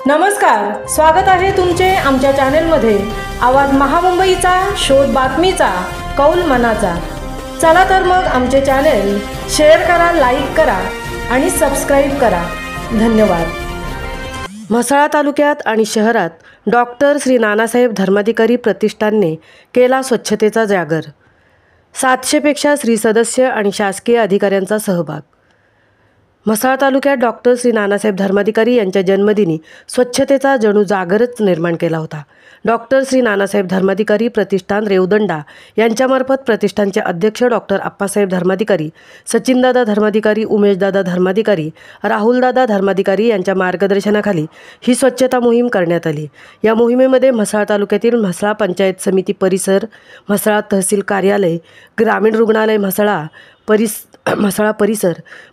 नमस्कार, स्वागत आहे तुमचे आमच्या चॅनेलमध्ये। आवाज महामुंबईचा, शोध बातमीचा, कौल मनाचा। चला तर मग आमचे चॅनेल शेअर करा, लाईक करा आणि सबस्क्राइब करा। धन्यवाद। म्हसळा तालुक्यात आणि शहरात डॉक्टर श्री नानासाहेब धर्माधिकारी प्रतिष्ठानने केला स्वच्छतेचा जागर। 700 पेक्षा श्री सदस्य आणि शासकीय अधिकाऱ्यांचा सहभाग। म्हसळा तालुक्यात डॉक्टर श्री नानासाहेब धर्माधिकारी यांच्या जन्मदिनी स्वच्छतेचा जणू जागरच निर्माण केला होता। डॉक्टर श्री नानासाहेब धर्माधिकारी प्रतिष्ठान रेवदंडा यांच्यामार्फत प्रतिष्ठानचे अध्यक्ष डॉक्टर आप्पासाहेब धर्माधिकारी, सचिनदादा धर्माधिकारी, उमेशदादा धर्माधिकारी, राहुलदादा धर्माधिकारी यांच्या मार्गदर्शनाखाली ही स्वच्छता मोहीम करण्यात आली। या मोहिमेमध्ये म्हसळा तालुक्यातील म्हसळा पंचायत समिती परिसर, म्हसळा तहसील कार्यालय, ग्रामीण रुग्णालय म्हसळा परिसर,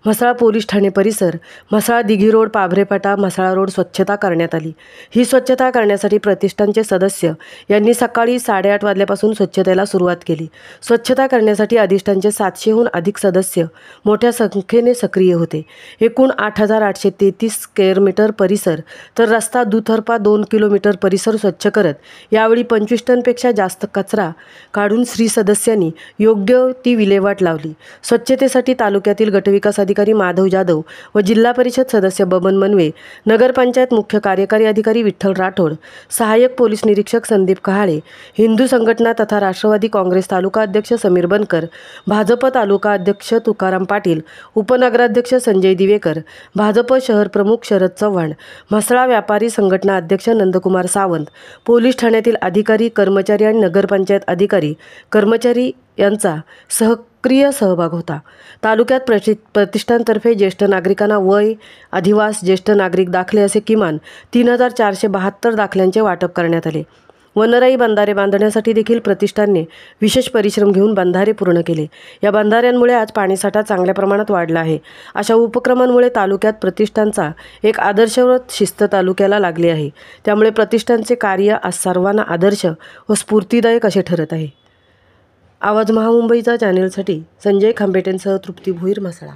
म्हसळा पोलीस ठाणे परिसर, म्हसळा दिघी रोड, पाभरेफाटा, म्हसळा रोड स्वच्छता करण्यात आली। ही स्वच्छता करण्यासाठी प्रतिष्ठानचे सदस्य यांनी सकाळी 8:30 वाजल्यापासून स्वच्छतेला सुरुवात केली। स्वच्छता करण्यासाठी अधिष्ठानचे 700हून अधिक सदस्य मोठ्या संख्येने सक्रिय होते। एकूण 8,833 स्क्वेअर मीटर परिसर तर रस्ता दुतर्फा 2 किलोमीटर परिसर स्वच्छ करत यावेळी 25 टनपेक्षा जास्त कचरा काढून श्री सदस्यांनी योग्य ती विल्हेवाट लावली। स्वच्छतेसाठी तालुक्यातील गटविकास अधिकारी माधव जाधव व जिल्हा परिषद सदस्य बबन मनवे, नगरपंचायत मुख्य कार्यकारी अधिकारी विठ्ठल राठोड, सहाय्यक पोलीस निरीक्षक संदीप कहाळे, हिंदू संघटना तथा राष्ट्रवादी काँग्रेस तालुका अध्यक्ष समीर बनकर, भाजप तालुका अध्यक्ष तुकाराम पाटील, उपनगराध्यक्ष संजय दिवेकर, भाजप शहर प्रमुख शरद चव्हाण, म्हसळा व्यापारी संघटना अध्यक्ष नंदकुमार सावंत, पोलीस ठाण्यातील अधिकारी, कर्मचारी आणि नगरपंचायत अधिकारी कर्मचारी यांचा सक्रिय सहभाग होता। तालुक्यात प्रतिष्ठानतर्फे ज्येष्ठ नागरिकांना वय, अधिवास, ज्येष्ठ नागरिक दाखले असे किमान 3,472 दाखल्यांचे वाटप करण्यात आले। वनराई बंधारे बांधण्यासाठी देखील प्रतिष्ठानने विशेष परिश्रम घेऊन बंधारे पूर्ण केले। या बंधाऱ्यांमुळे आज पाणीसाठा चांगल्या प्रमाणात वाढला आहे। अशा उपक्रमांमुळे तालुक्यात प्रतिष्ठानचा एक आदर्शवत शिस्त तालुक्याला लागली आहे। त्यामुळे प्रतिष्ठानचे कार्य आज सर्वांना आदर्श व स्फूर्तिदायक असे ठरत आहे। आवाज महामुंबईचा चॅनेलसाठी संजय खांबेटेंसह तृप्ती भोईर, म्हसळा।